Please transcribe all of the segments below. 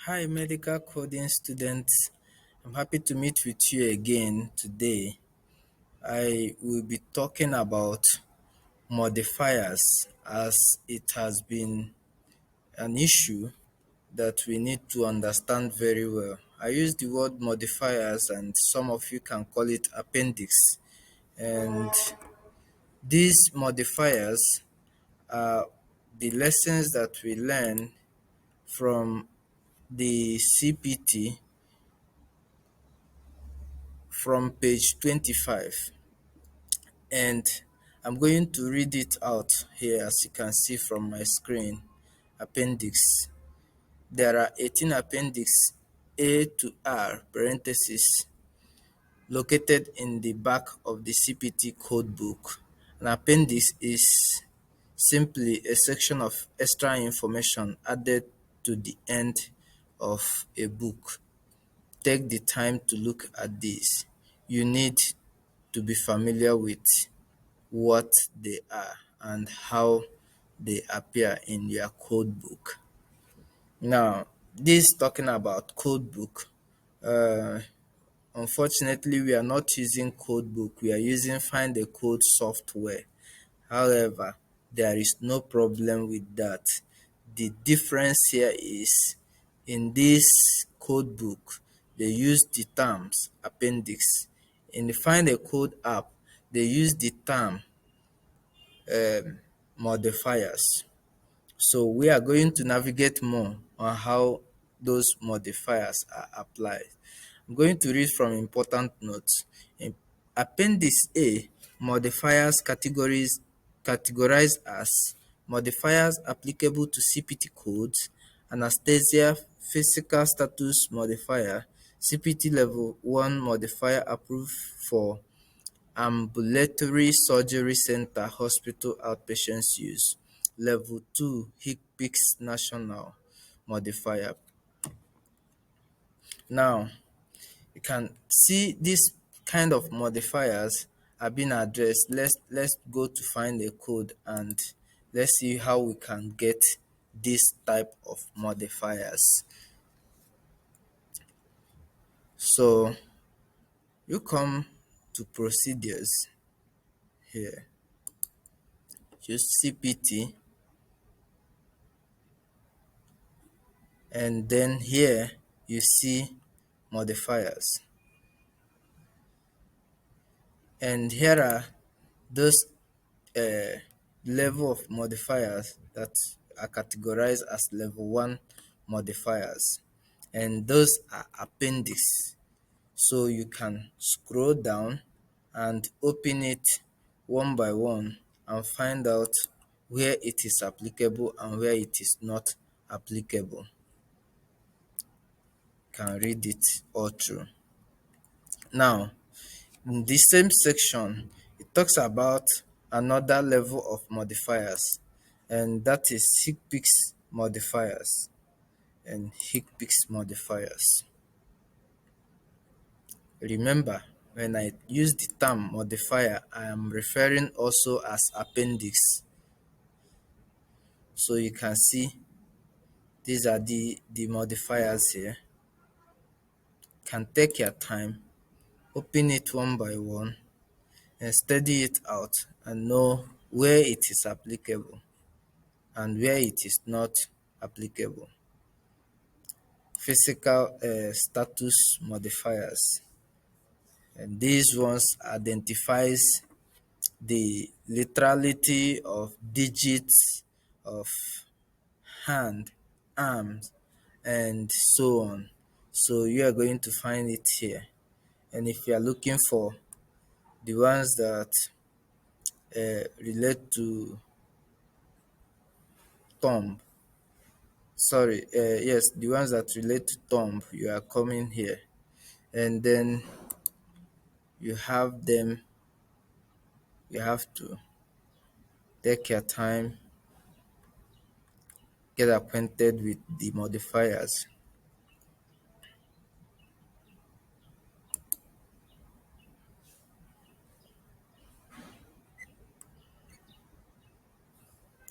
Hi, medical coding students. I'm happy to meet with you again today. I will be talking about modifiers as it has been an issue that we need to understand very well. I use the word modifiers, and some of you can call it appendix. And these modifiers are the lessons that we learn from the CPT from page 25. And I'm going to read it out here as you can see from my screen. Appendix. There are 18 appendix A to R parentheses located in the back of the CPT code book. An appendix is simply a section of extra information added to the end of a book. Take the time to look at these. You need to be familiar with what they are and how they appear in your code book. Now, this talking about code book. Uh, Unfortunately, we are not using code book. We are using find a code software. However, there is no problem with that. The difference here is in this code book, they use the terms appendix. In the find a code app, they use the term modifiers. So we are going to navigate more on how those modifiers are applied. I'm going to read from important notes. In Appendix A, modifiers categories categorized as modifiers applicable to CPT codes, anesthesia physical status modifier, CPT level 1 modifier approved for ambulatory surgery center hospital outpatients use. Level 2 HCPCS national modifier. Now, you can see this kind of modifiers are being addressed. Let's go to find a code and let's see how we can get this type of modifiers. So you come to procedures here. Choose CPT, and then here you see modifiers, and here are those uh, level of modifiers that are categorized as level 1 modifiers, and those are appendix. So you can scroll down and open it one by one and find out where it is applicable and where it is not applicable. You can read it all through. Now, in the same section, it talks about another level of modifiers, and that is HCPCS modifiers and HCPCS modifiers. Remember, when I use the term modifier, I am referring also as appendix. So you can see these are the modifiers here. You can take your time, open it one by one, and study it out and know where it is applicable and where it is not applicable. Physical status modifiers, and these ones identifies the literality of digits of hand, arms, and so on. So you are going to find it here. And if you are looking for the ones that relate to thumb, yes, the ones that relate to thumb, you are coming here. And then you have them, you have to take your time, get acquainted with the modifiers.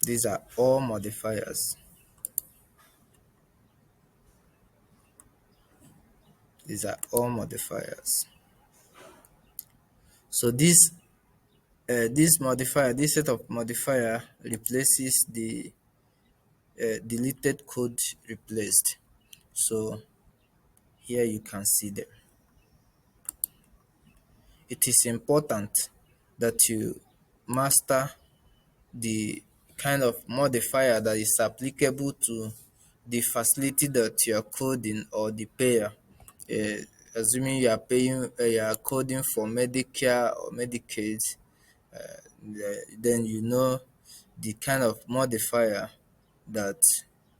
These are all modifiers. These are all modifiers. So this set of modifier replaces the deleted code replaced. So here you can see them. It is important that you master the kind of modifier that is applicable to the facility that you are coding or the payer. Assuming you are coding for Medicare or Medicaid, then you know the kind of modifier that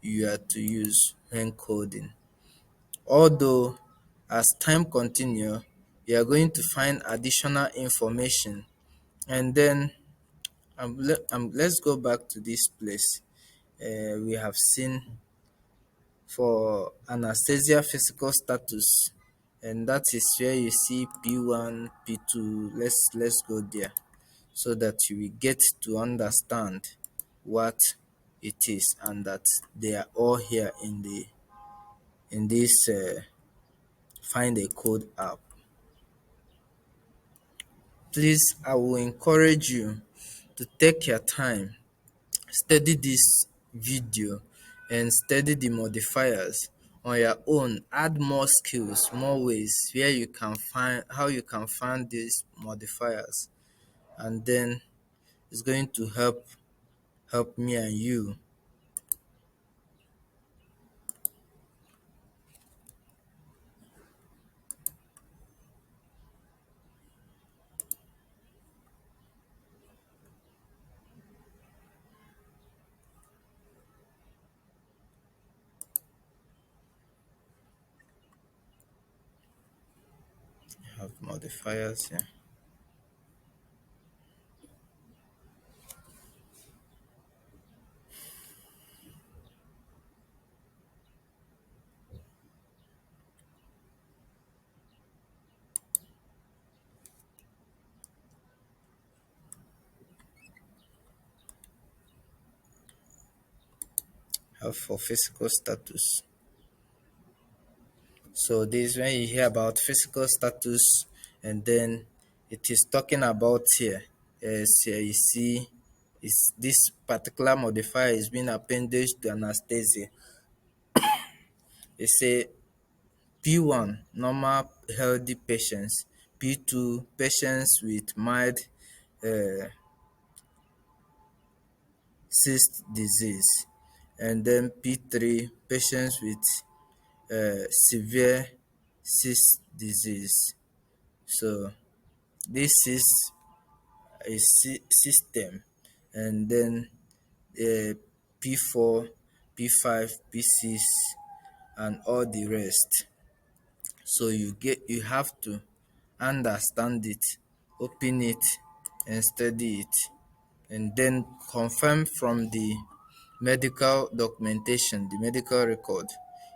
you are to use when coding. Although as time continue, you are going to find additional information, and then let's go back to this place. We have seen for anesthesia physical status, and that is where you see P1, P2. Let's go there so that you will get to understand what it is, and that they are all here in this find a code app. Please, I will encourage you to take your time, study this video, and study the modifiers on your own. Add more skills, more ways where you can find how you can find these modifiers, and then it's going to help me and you. Have modifiers here. Have for physical status. So this is when you hear about physical status, and then it is talking about here. As here you see, is this particular modifier is being appended to anesthesia. They say P1 normal healthy patients, P2 patients with mild uh, cyst disease, and then P3 patients with severe cyst disease. So this is a system, and then P4, P5, P6, and all the rest. So you have to understand it, open it, and study it, and then confirm from the medical documentation, the medical record,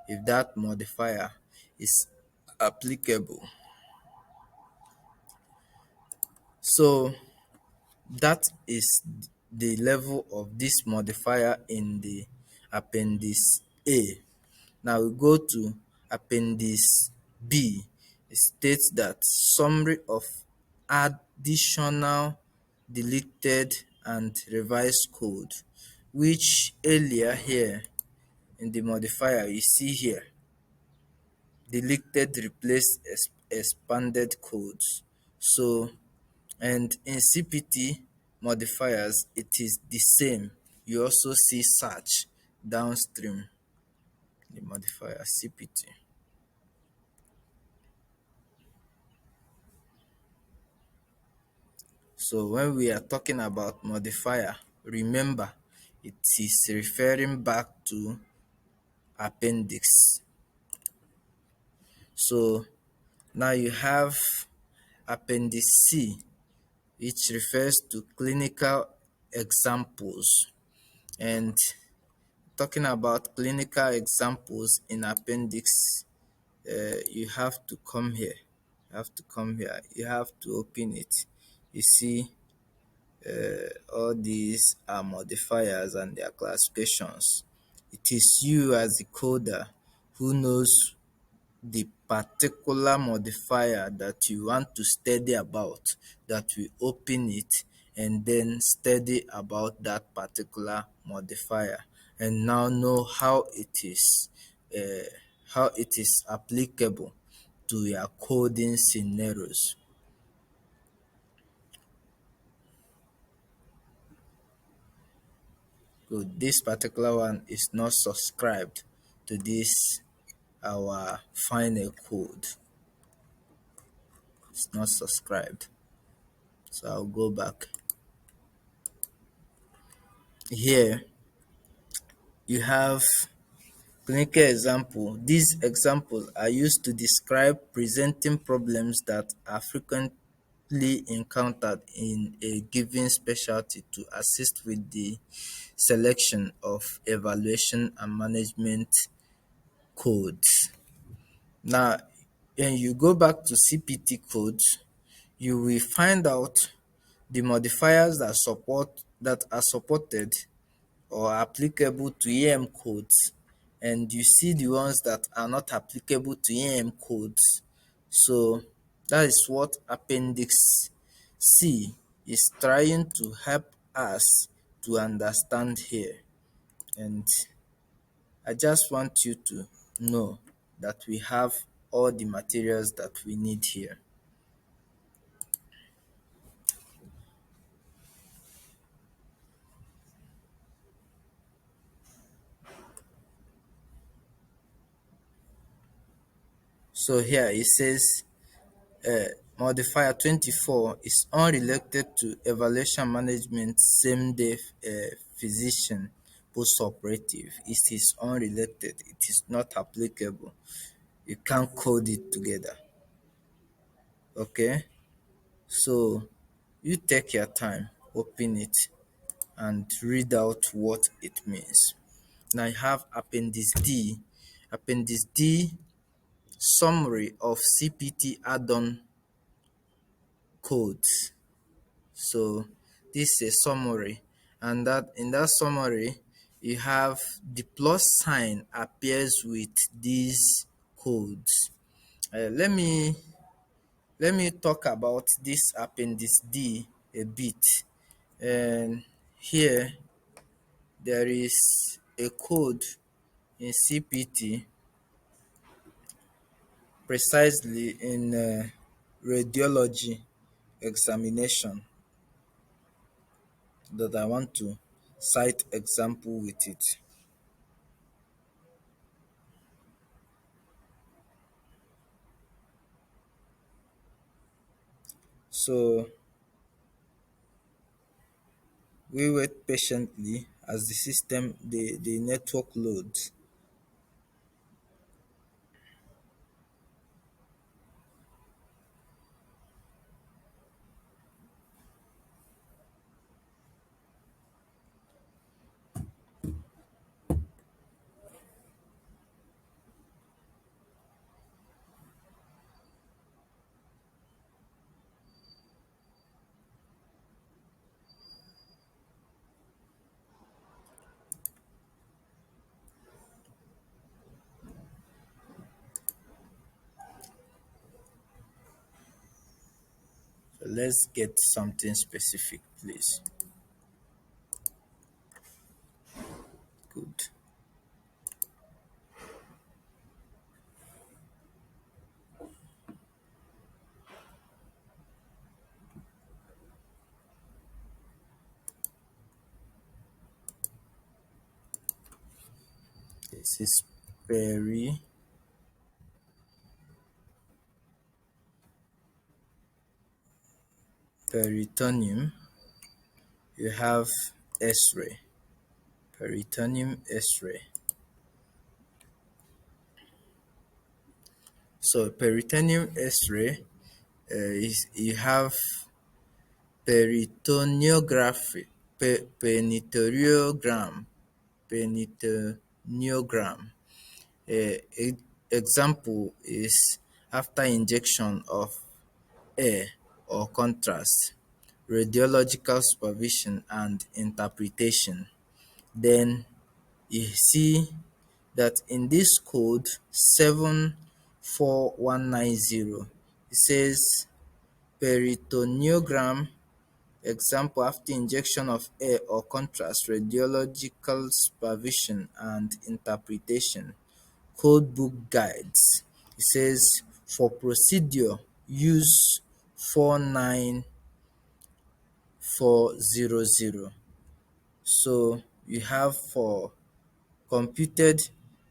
if that modifier is applicable. So that is the level of this modifier in the appendix A. Now we go to appendix B. It states that summary of additional deleted and revised code, which earlier here in the modifier you see here deleted replaced expanded codes. So, and in CPT modifiers it is the same. You also see search downstream the modifier CPT. So when we are talking about modifier, remember it is referring back to appendix. So now you have appendix C, which refers to clinical examples. And talking about clinical examples in appendix, you have to come here. You have to come here. You have to open it. You see, all these are modifiers and their classifications. It is you as the coder who knows the particular modifier that you want to study about, that we open it and then study about that particular modifier, and now know uh, how it is applicable to your coding scenarios. Good. This particular one is not subscribed to this our final code. It's not subscribed. So I'll go back. Here you have clinical example. These examples are used to describe presenting problems that are frequently encountered in a given specialty to assist with the selection of evaluation and management codes. Now, when you go back to CPT codes, you will find out the modifiers that are supported or applicable to EM codes, and you see the ones that are not applicable to EM codes. So that is what Appendix C is trying to help us to understand here. And I just want you to know that we have all the materials that we need here. So here it says modifier 24 is unrelated to evaluation management same day physician post-operative. It is unrelated. It is not applicable. You can't code it together. Okay? So you take your time, open it, and read out what it means. Now I have Appendix D. Appendix D, summary of CPT add-on codes. So this is a summary, and that in that summary you have the plus sign appears with these codes. Let me talk about this Appendix D a bit. And here there is a code in CPT, precisely in radiology examination, that I want to cite example with it. So we wait patiently as the network loads. So let's get something specific, please. Good. This is peritoneum. You have X-ray, peritoneum X-ray. So peritoneum X-ray is you have peritoneography, penitoneogram, penitoneogram. Example is after injection of air or contrast, radiological supervision and interpretation. Then you see that in this code 4190. It says peritoneogram, example after injection of air or contrast, radiological supervision and interpretation. Code book guides. It says for procedure use 49400. So you have for computed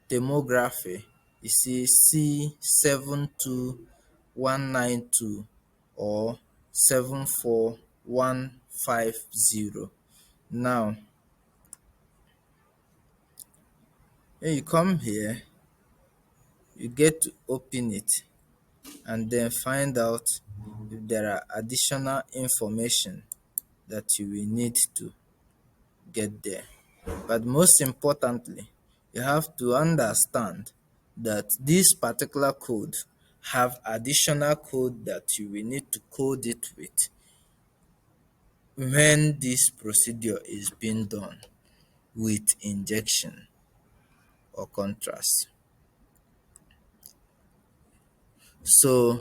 thermography, you see C72192 or 74150. Now, when you come here, you get to open it and then find out if there are additional information that you will need to get there. But most importantly, you have to understand that this particular code have additional code that you will need to code it with when this procedure is being done with injection or contrast. So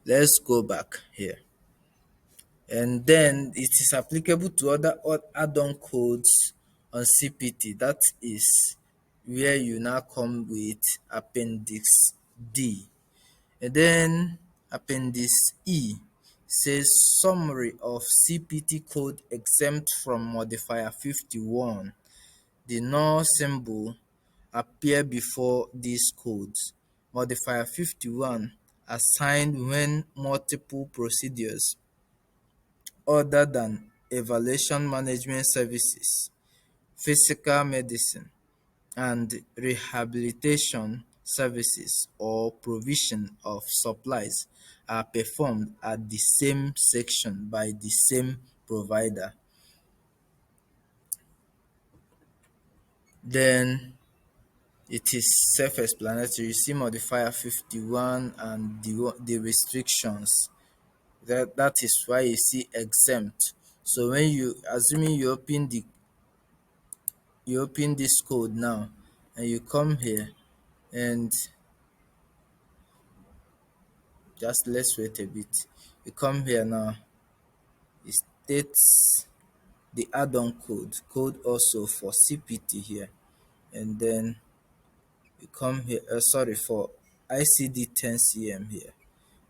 let's go back here. And then it is applicable to other add-on codes on CPT. That is where you now come with Appendix D. And then Appendix E says summary of CPT code exempt from modifier 51. The null symbol appear before these codes. Modifier 51 assigned when multiple procedures other than evaluation management services, physical medicine, and rehabilitation services or provision of supplies are performed at the same section by the same provider. Then it is self-explanatory. You see modifier 51 and the restrictions. That is why you see exempt. So when you assuming you open this code now and you come here and just let's wait a bit. You come here now, it states the add-on code also for CPT here, and then you come here, sorry, for ICD 10 cm here,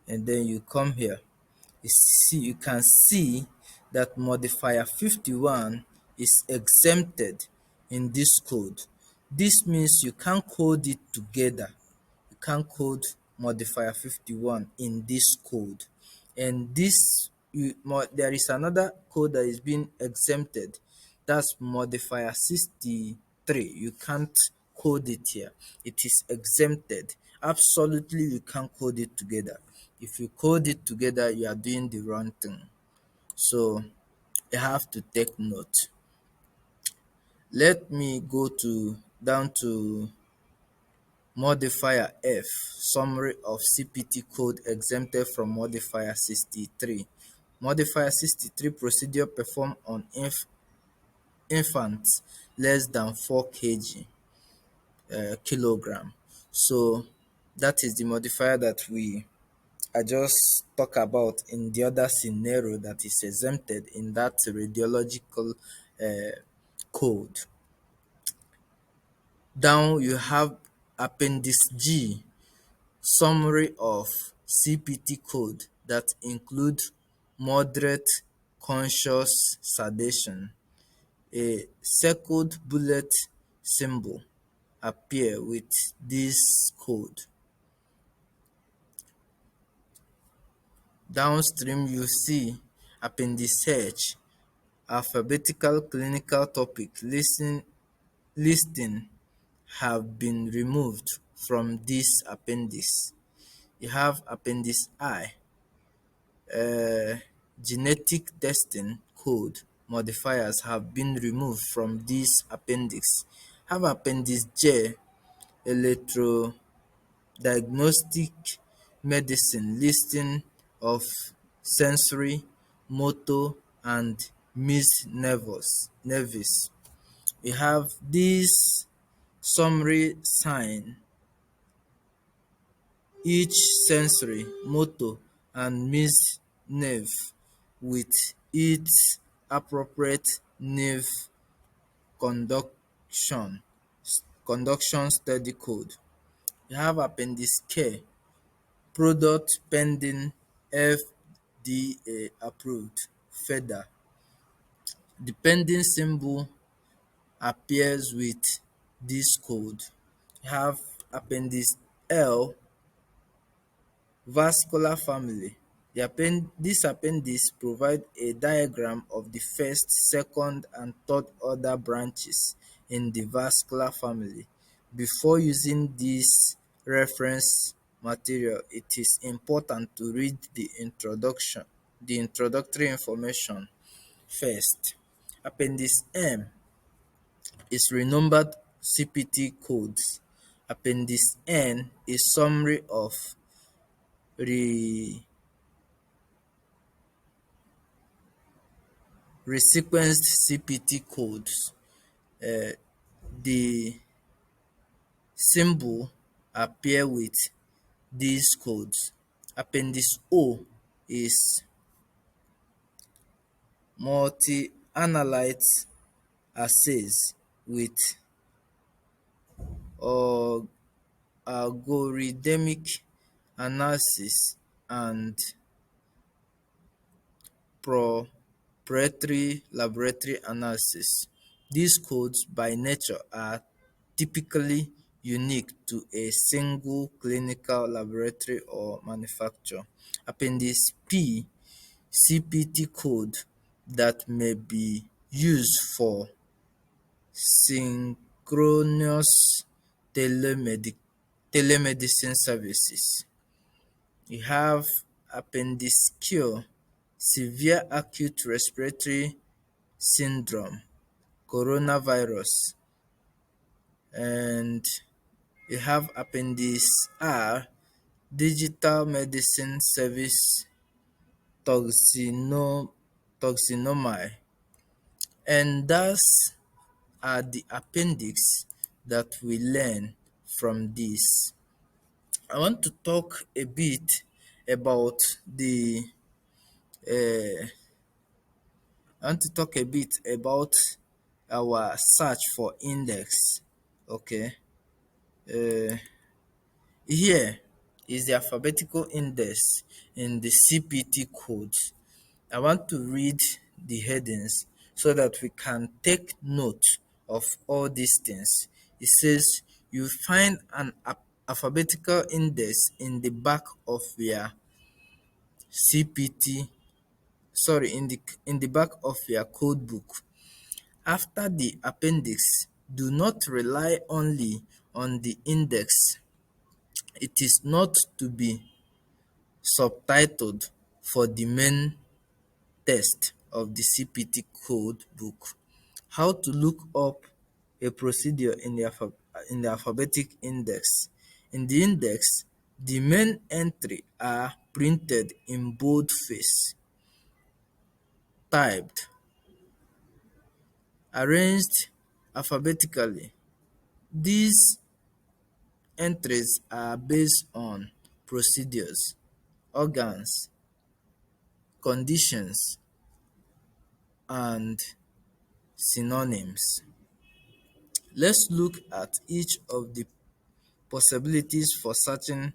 and then you come here. You can see that modifier 51 is exempted in this code. This means you can't code it together. You can't code modifier 51 in this code. And there is another code that is being exempted. That's modifier 63. You can't code it here. It is exempted. Absolutely, you can't code it together. If you code it together, you are doing the wrong thing. So you have to take note. Let me go to down to modifier F, summary of CPT code exempted from modifier 63. Modifier 63 procedure performed on infants less than 4 kilogram. So that is the modifier that I just talk about in the other scenario that is exempted in that radiological code. Down you have Appendix G, summary of CPT code that include moderate conscious sedation. A circled bullet symbol appear with this code. Downstream you see Appendix H, alphabetical clinical topic listing have been removed from this appendix. You have Appendix I, genetic testing code modifiers have been removed from this appendix. Have Appendix J, electrodiagnostic medicine listing of sensory, motor, and mixed nervous. We have this summary sign each sensory, motor, and mixed nerve with its appropriate nerve conduction conduction study code. You have Appendix K, product pending FDA approved (FEDA). The pending symbol appears with this code. You have Appendix L, vascular family. This appendix provides a diagram of the first, second, and third order branches in the vascular family. Before using this reference material, it is important to read the introductory information first. Appendix M is renumbered CPT codes. Appendix N is summary of re resequenced CPT codes. The symbol appear with these codes. Appendix O is multi-analyte assays with or algorithmic analysis and proprietary laboratory analysis. These codes by nature are typically unique to a single clinical laboratory or manufacturer. Appendix P, CPT code that may be used for synchronous telemedicine services. You have Appendix Q, severe acute respiratory syndrome, coronavirus, and you have Appendix R, digital medicine service toxinomy, and thus are the appendix that we learn from this. I want to talk a bit about the uh, I want to talk a bit about our search for index. Okay. Uh, Here is the alphabetical index in the CPT code. I want to read the headings so that we can take note of all these things. It says you find an alphabetical index in the back of your CPT, sorry, in the back of your code book. After the appendix, do not rely only on the index. It is not to be subtitled for the main text of the CPT code book. How to look up a procedure in the alphabetic index. In the index, the main entry are printed in boldface, typed, arranged alphabetically. These entries are based on procedures, organs, conditions, and synonyms. Let's look at each of the possibilities for searching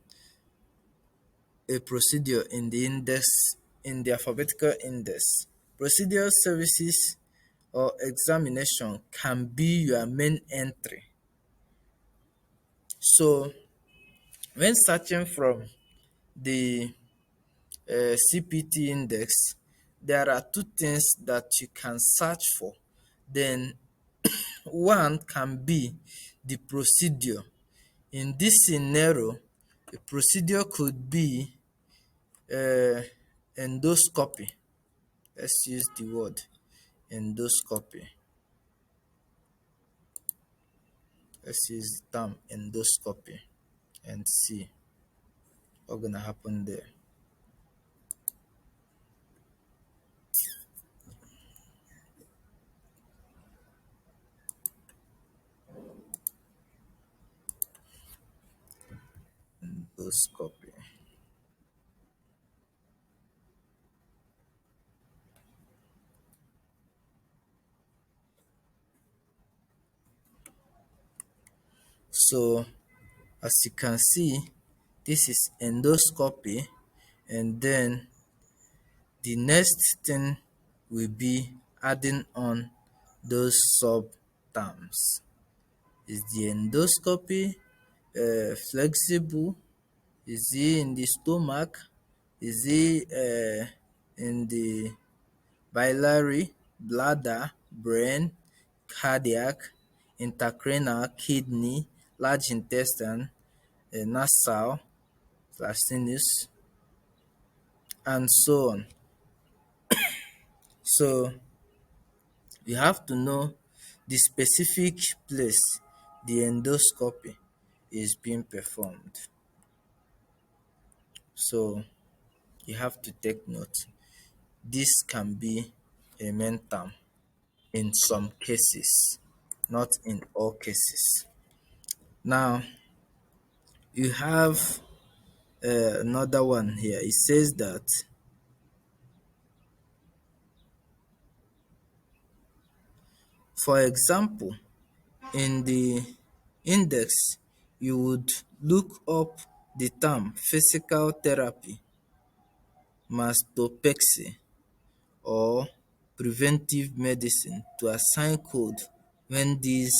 a procedure in the alphabetical index. Procedure services or examination can be your main entry. So when searching from the CPT index, there are two things that you can search for. Then one can be the procedure. In this scenario, a procedure could be uh, endoscopy. Let's use the word endoscopy. Let's use the term endoscopy and see what's gonna happen there. endoscopy. So as you can see, this is endoscopy, and then the next thing will be adding on those sub terms. Is the endoscopy flexible? Is it in the stomach? Is it in the biliary, bladder, brain, cardiac, intracranial, kidney, large intestine, nasal, sinus, and so on? So you have to know the specific place the endoscopy is being performed. So you have to take note. This can be a main term in some cases, not in all cases. Now, you have another one here. It says that, for example, in the index, you would look up the term physical therapy, mastopexy, or preventive medicine to assign code when these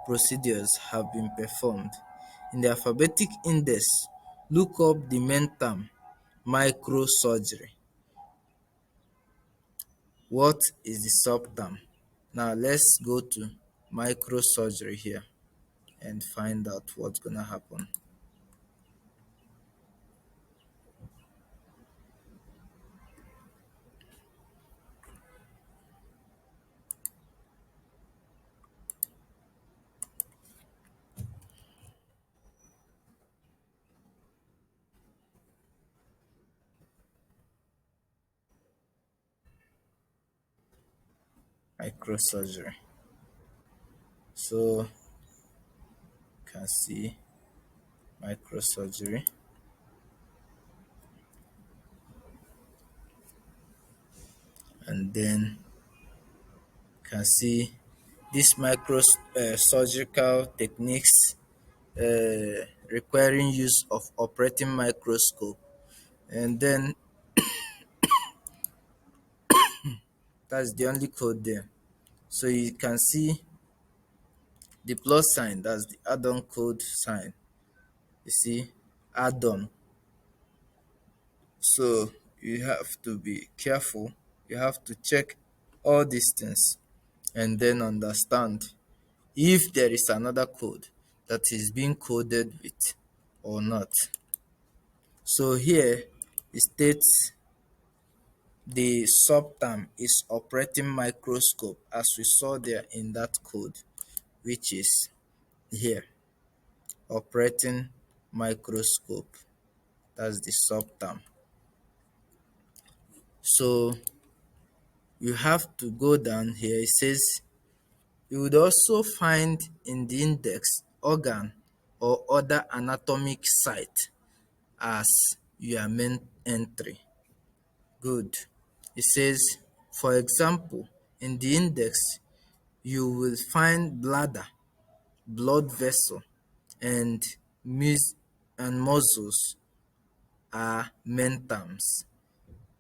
procedures have been performed. In the alphabetic index, look up the main term microsurgery. What is the subterm? Now let's go to microsurgery here and find out what's gonna happen. Microsurgery. So you can see microsurgery, and then you can see these micro surgical techniques requiring use of operating microscope, and then that's the only code there. So you can see the plus sign, that's the add-on code sign. You see, add-on. So you have to be careful. You have to check all these things and then understand if there is another code that is being coded with or not. So here it states the subterm is operating microscope, as we saw there in that code, which is here, operating microscope. That's the subterm. So you have to go down here. It says you would also find in the index organ or other anatomic site as your main entry. Good. It says, for example, in the index, you will find bladder, blood vessel, and muscles are main terms.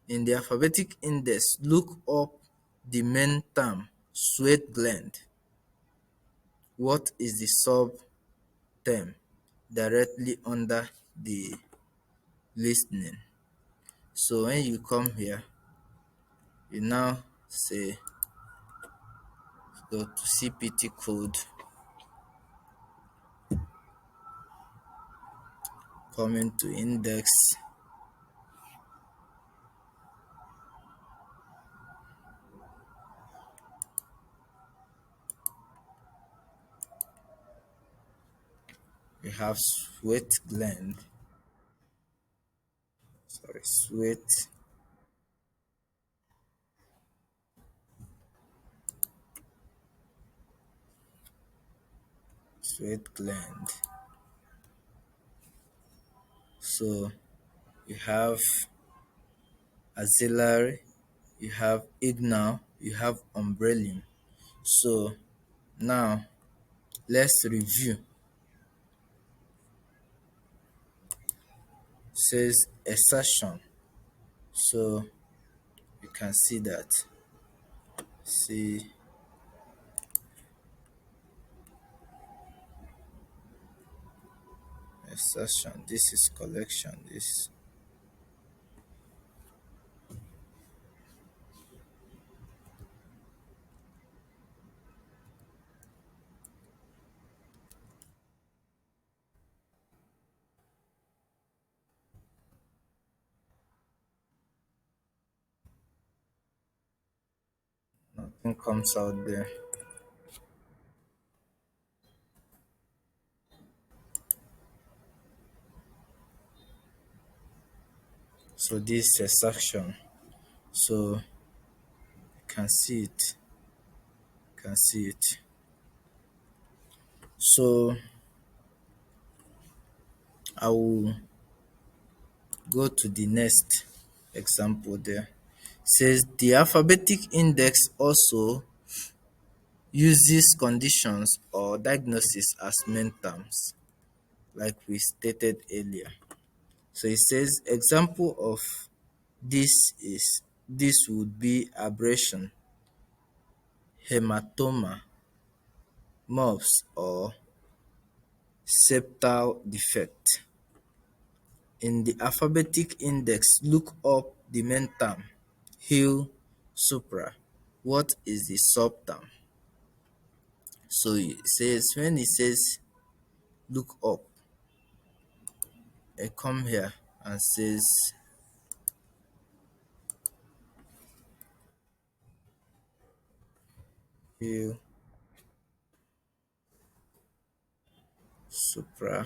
In the alphabetic index, look up the main term sweat gland. What is the sub-term directly under the listening? So when you come here, you now say go to CPT code, coming to index, we have sweat gland. So you have auxiliary, you have ignal, you have umbrellium. So now let's review. Says assertion. So you can see that. See assertion. This is collection. This nothing comes out there. So this is assertion. So you can see it. You can see it. So I will go to the next example there. Says the alphabetic index also uses conditions or diagnosis as main terms, like we stated earlier. So it says example of this would be abrasion, hematoma, mumps, or septal defect. In the alphabetic index, look up the main term, heel, supra. What is the subterm? So it says when it says look up, I come here and says heel, supra,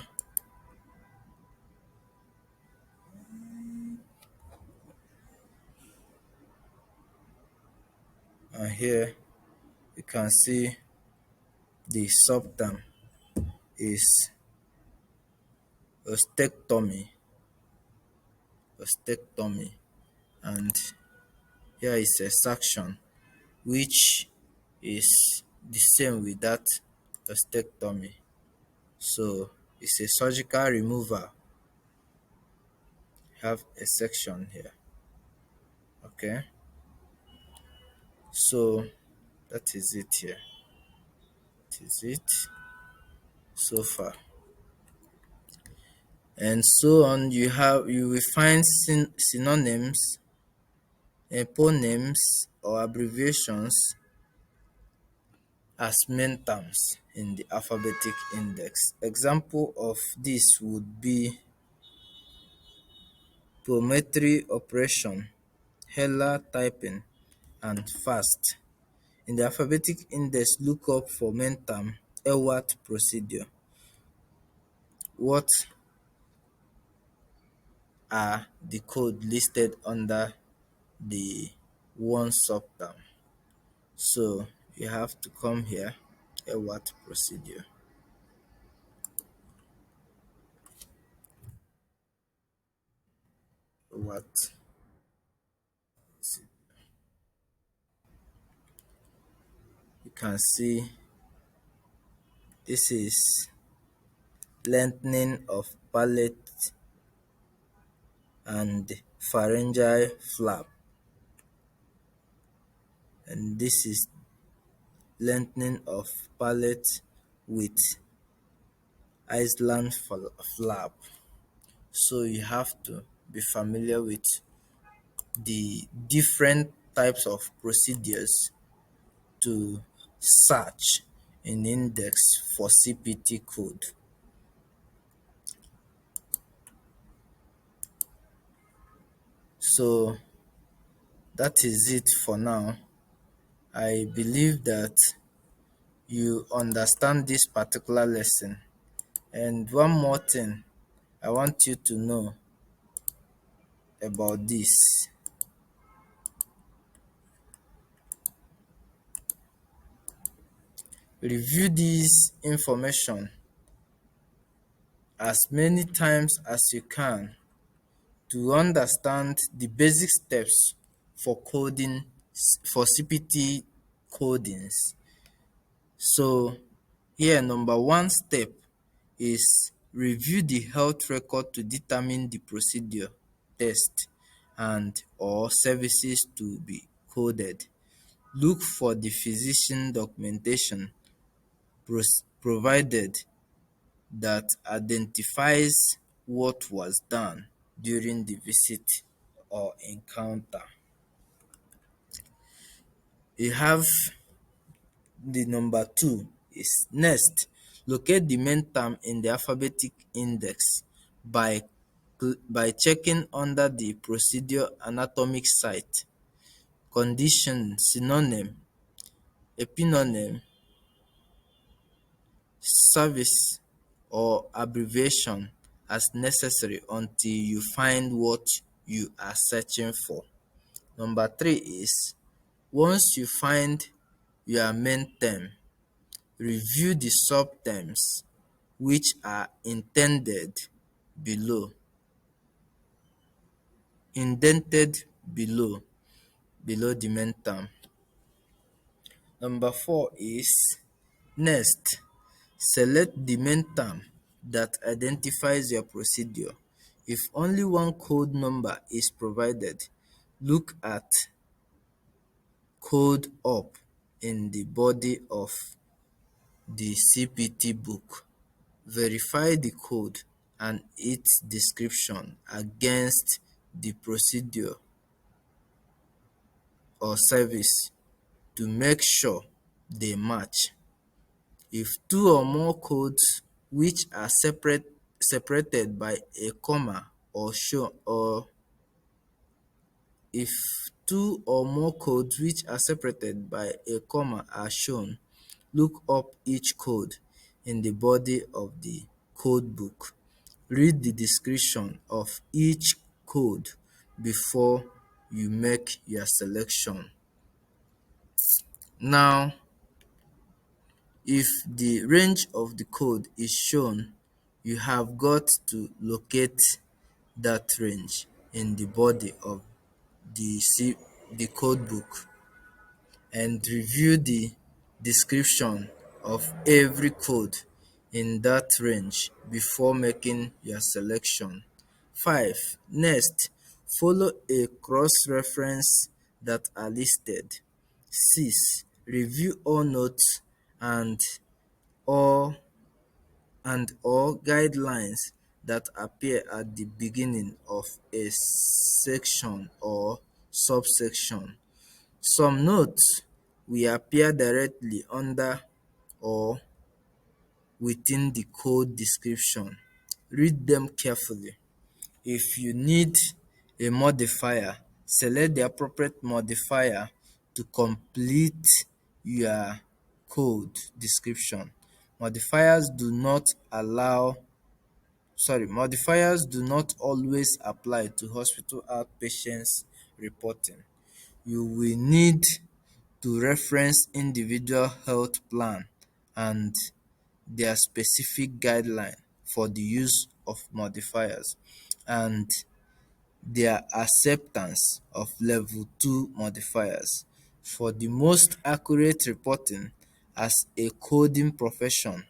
and here you can see the subterm is ostectomy, ostectomy, and here is a section which is the same with that ostectomy. So it's a surgical removal. Have a section here. Okay, so that is it here. That is it so far. And so on. You will find synonyms, eponyms, or abbreviations as main terms in the alphabetic index. Example of this would be prometry operation, Heller typing, and fast. In the alphabetic index, look up for main term Ewart procedure. What are the code listed under the one subterm? So you have to come here, Ewart procedure. What you can see, this is lengthening of palate and pharyngeal flap, and this is lengthening of palate with Iceland flap. So you have to be familiar with the different types of procedures to search in index for CPT code. So that is it for now. I believe that you understand this particular lesson. And one more thing I want you to know about this. Review this information as many times as you can to understand the basic steps for coding, for CPT codings. So here, number one step is review the health record to determine the procedure, test, and or services to be coded. Look for the physician documentation provided that identifies what was done during the visit or encounter. You have the number two is next, locate the main term in the alphabetic index by checking under the procedure anatomic site, condition, synonym, epinonym, service, or abbreviation as necessary until you find what you are searching for. Number three is once you find your main term, review the subterms which are indented below the main term. Number four is next, select the main term that identifies your procedure. If only one code number is provided, look at code up in the body of the CPT book. Verify the code and its description against the procedure or service to make sure they match. If two or more codes which are separated by a comma or if two or more codes which are separated by a comma are shown, look up each code in the body of the code book. Read the description of each code before you make your selection. Now, if the range of the code is shown, you have got to locate that range in the body of the code book and review the description of every code in that range before making your selection. 5. Next, follow a cross-reference that are listed. 6. Review all notes and or or guidelines that appear at the beginning of a section or subsection. Some notes will appear directly under or within the code description. Read them carefully. If you need a modifier, select the appropriate modifier to complete your code description. Modifiers do not allow Modifiers do not always apply to hospital outpatients reporting. You will need to reference individual health plan and their specific guideline for the use of modifiers and their acceptance of level 2 modifiers. For the most accurate reporting as a coding profession,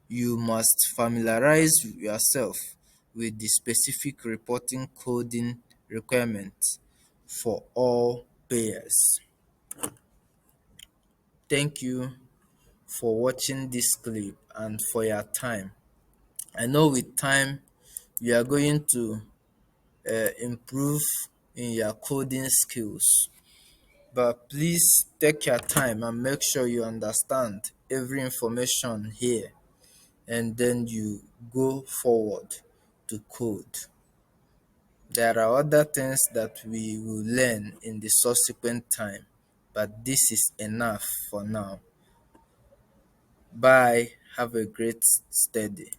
you must familiarize yourself with the specific reporting coding requirements for all payers. Thank you for watching this clip and for your time. I know with time you are going to improve in your coding skills, but please take your time and make sure you understand every information here and then you go forward to code. There are other things that we will learn in the subsequent time, but this is enough for now. Bye. Have a great study.